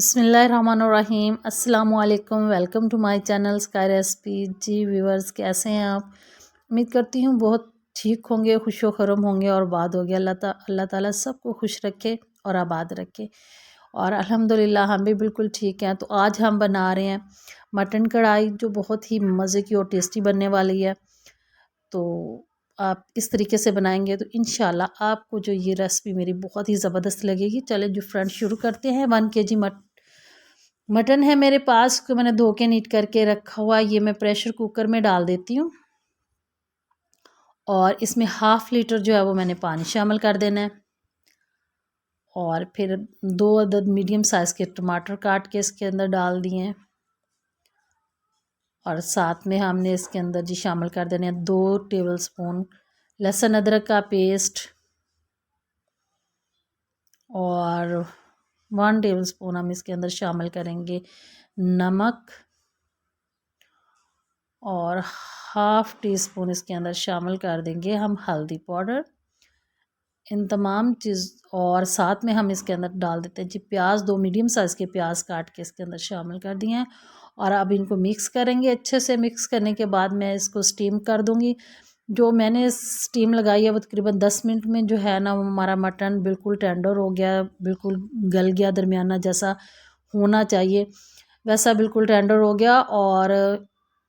बिस्मिल्लाहिर्रहमानिर्रहीम अस्सलामुअलैकुम। Welcome to my channel sky recipe. जी व्यूवर्स, कैसे हैं आप? उम्मीद करती हूँ बहुत ठीक होंगे, खुशो खरम होंगे और बाद हो गया। अल्लाह ताला सबको खुश रखे और आबाद रखे। और अल्हम्दुलिल्लाह हम भी बिल्कुल ठीक हैं। तो आज हम बना रहे हैं मटन कढ़ाई, जो बहुत ही मज़े की और टेस्टी बनने वाली है। तो आप इस तरीके से बनाएंगे तो इंशाल्लाह आपको जो ये रेसिपी मेरी बहुत ही ज़बरदस्त लगेगी। चले जो फ्रेंड्स शुरू करते हैं। 1 kg मटन है मेरे पास, को मैंने धो के नीट करके रखा हुआ। ये मैं प्रेशर कुकर में डाल देती हूँ और इसमें 1/2 लीटर जो है वो मैंने पानी शामिल कर देना है। और फिर 2 अदद मीडियम साइज़ के टमाटर काट के इसके अंदर डाल दिए हैं। और साथ में हमने इसके अंदर जी शामिल कर देने हैं 2 टेबलस्पून लहसुन अदरक का पेस्ट और 1 टेबलस्पून हम इसके अंदर शामिल करेंगे नमक और 1/2 टीस्पून इसके अंदर शामिल कर देंगे हम हल्दी पाउडर। इन तमाम चीज़ और साथ में हम इसके अंदर डाल देते हैं जी प्याज। 2 मीडियम साइज़ के प्याज काट के इसके अंदर शामिल कर दिए हैं। और अब इनको मिक्स करेंगे। अच्छे से मिक्स करने के बाद मैं इसको स्टीम कर दूँगी। जो मैंने स्टीम लगाई है वो तकरीबन 10 मिनट में जो है ना, वो हमारा मटन बिल्कुल टेंडर हो गया, बिल्कुल गल गया, दरमियाना जैसा होना चाहिए वैसा बिल्कुल टेंडर हो गया। और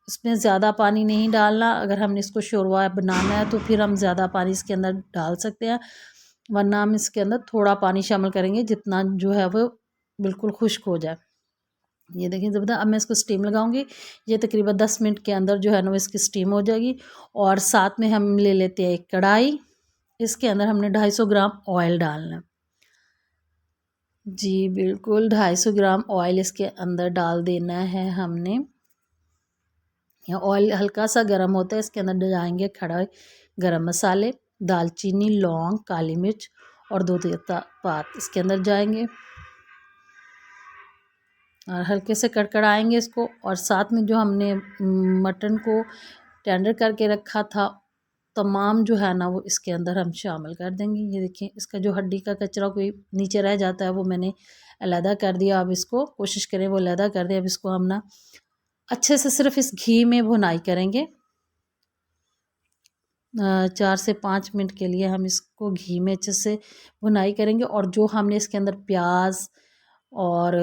इसमें ज़्यादा पानी नहीं डालना। अगर हमने इसको शोरवा बनाना है तो फिर हम ज़्यादा पानी इसके अंदर डाल सकते हैं, वरना हम इसके अंदर थोड़ा पानी शामिल करेंगे जितना जो है वो बिल्कुल खुश्क हो जाए। ये देखिए ज़बरदस्त। अब मैं इसको स्टीम लगाऊंगी। ये तकरीबन 10 मिनट के अंदर जो है ना वो इसकी स्टीम हो जाएगी। और साथ में हम ले लेते हैं एक कढ़ाई। इसके अंदर हमने 250 ग्राम ऑयल डालना है। जी बिल्कुल 250 ग्राम ऑयल इसके अंदर डाल देना है हमने। ऑयल हल्का सा गर्म होता है, इसके अंदर डालेंगे खड़ा गरम मसाले, दालचीनी, लौंग, काली मिर्च और 2 तेज़पात इसके अंदर जाएंगे। और हल्के से कड़कड़ाएंगे इसको। और साथ में जो हमने मटन को टेंडर करके रखा था, तमाम जो है ना वो इसके अंदर हम शामिल कर देंगे। ये देखिए, इसका जो हड्डी का कचरा कोई नीचे रह जाता है वो मैंने अलहदा कर दिया। अब इसको कोशिश करें वो अलहदा कर दें। अब इसको हम ना अच्छे से सिर्फ इस घी में भुनाई करेंगे। 4 से 5 मिनट के लिए हम इसको घी में अच्छे से भुनाई करेंगे। और जो हमने इसके अंदर प्याज और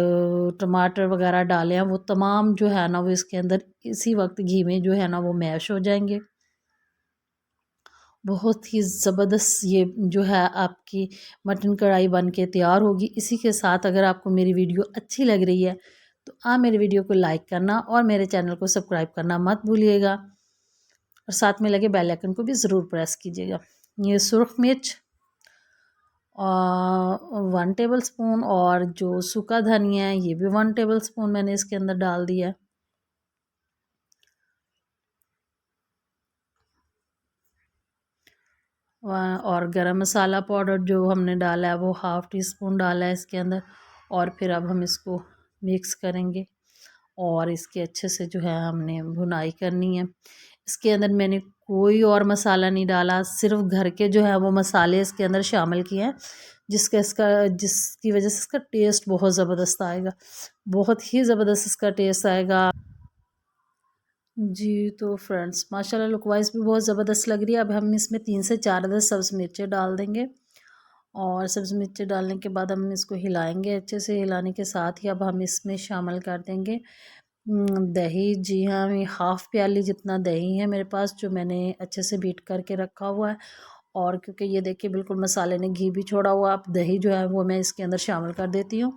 टमाटर वगैरह डाले हैं वो तमाम जो है ना वो इसके अंदर इसी वक्त घी में जो है ना वो मैश हो जाएंगे। बहुत ही ज़बरदस्त ये जो है आपकी मटन कढ़ाई बन के तैयार होगी। इसी के साथ अगर आपको मेरी वीडियो अच्छी लग रही है तो आप मेरे वीडियो को लाइक करना और मेरे चैनल को सब्सक्राइब करना मत भूलिएगा। और साथ में लगे बेल आइकन को भी ज़रूर प्रेस कीजिएगा। ये सुरख मिर्च 1 टेबलस्पून और जो सूखा धनिया है ये भी 1 टेबलस्पून मैंने इसके अंदर डाल दिया है। और गरम मसाला पाउडर जो हमने डाला है वो 1/2 टीस्पून डाला है इसके अंदर। और फिर अब हम इसको मिक्स करेंगे और इसके अच्छे से जो है हमने भुनाई करनी है। इसके अंदर मैंने कोई और मसाला नहीं डाला, सिर्फ घर के जो है वो मसाले इसके अंदर शामिल किए हैं, जिसकी वजह से इसका टेस्ट बहुत ज़बरदस्त आएगा, बहुत ही ज़बरदस्त इसका टेस्ट आएगा। जी तो फ्रेंड्स, माशाल्लाह लुक वाइज भी बहुत ज़बरदस्त लग रही है। अब हम इसमें 3 से 4 अदद सब्ज़ मिर्चें डाल देंगे। और सब्ज़ मिर्चें डालने के बाद हम इसको हिलाएंगे। अच्छे से हिलाने के साथ ही अब हम इसमें शामिल कर देंगे दही। जी हाँ, मैं 1/2 प्याली जितना दही है मेरे पास, जो मैंने अच्छे से बीट करके रखा हुआ है। और क्योंकि ये देखिए बिल्कुल मसाले ने घी भी छोड़ा हुआ, अब दही जो है वो मैं इसके अंदर शामिल कर देती हूँ।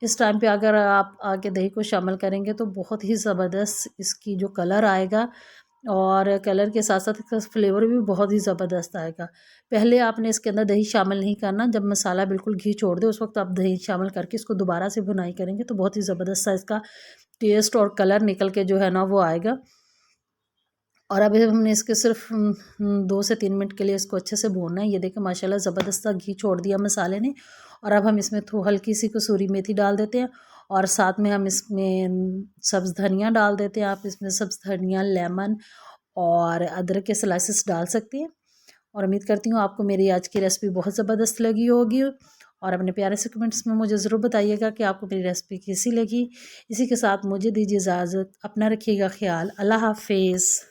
इस टाइम पे अगर आप आके दही को शामिल करेंगे तो बहुत ही ज़बरदस्त इसकी जो कलर आएगा, और कलर के साथ साथ इसका फ्लेवर भी बहुत ही ज़बरदस्त आएगा। पहले आपने इसके अंदर दही शामिल नहीं करना, जब मसाला बिल्कुल घी छोड़ दे उस वक्त आप दही शामिल करके इसको दोबारा से भुनाई करेंगे तो बहुत ही ज़बरदस्त सा इसका टेस्ट और कलर निकल के जो है ना वो आएगा। और अभी हमने इसके सिर्फ 2 से 3 मिनट के लिए इसको अच्छे से भूनना है। ये देखिए माशाल्लाह ज़बरदस्त सा घी छोड़ दिया मसाले ने। और अब हम इसमें हल्की सी कसूरी मेथी डाल देते हैं। और साथ में हम इसमें सब्ज़ धनिया डाल देते हैं। आप इसमें सब्ज़ धनिया, लेमन और अदरक के स्लाइसेस डाल सकते हैं। और उम्मीद करती हूँ आपको मेरी आज की रेसिपी बहुत ज़बरदस्त लगी होगी। और अपने प्यारे से कमेंट्स में मुझे ज़रूर बताइएगा कि आपको मेरी रेसिपी कैसी लगी। इसी के साथ मुझे दीजिए इजाज़त। अपना रखिएगा ख्याल। अल्लाह हाफिज़।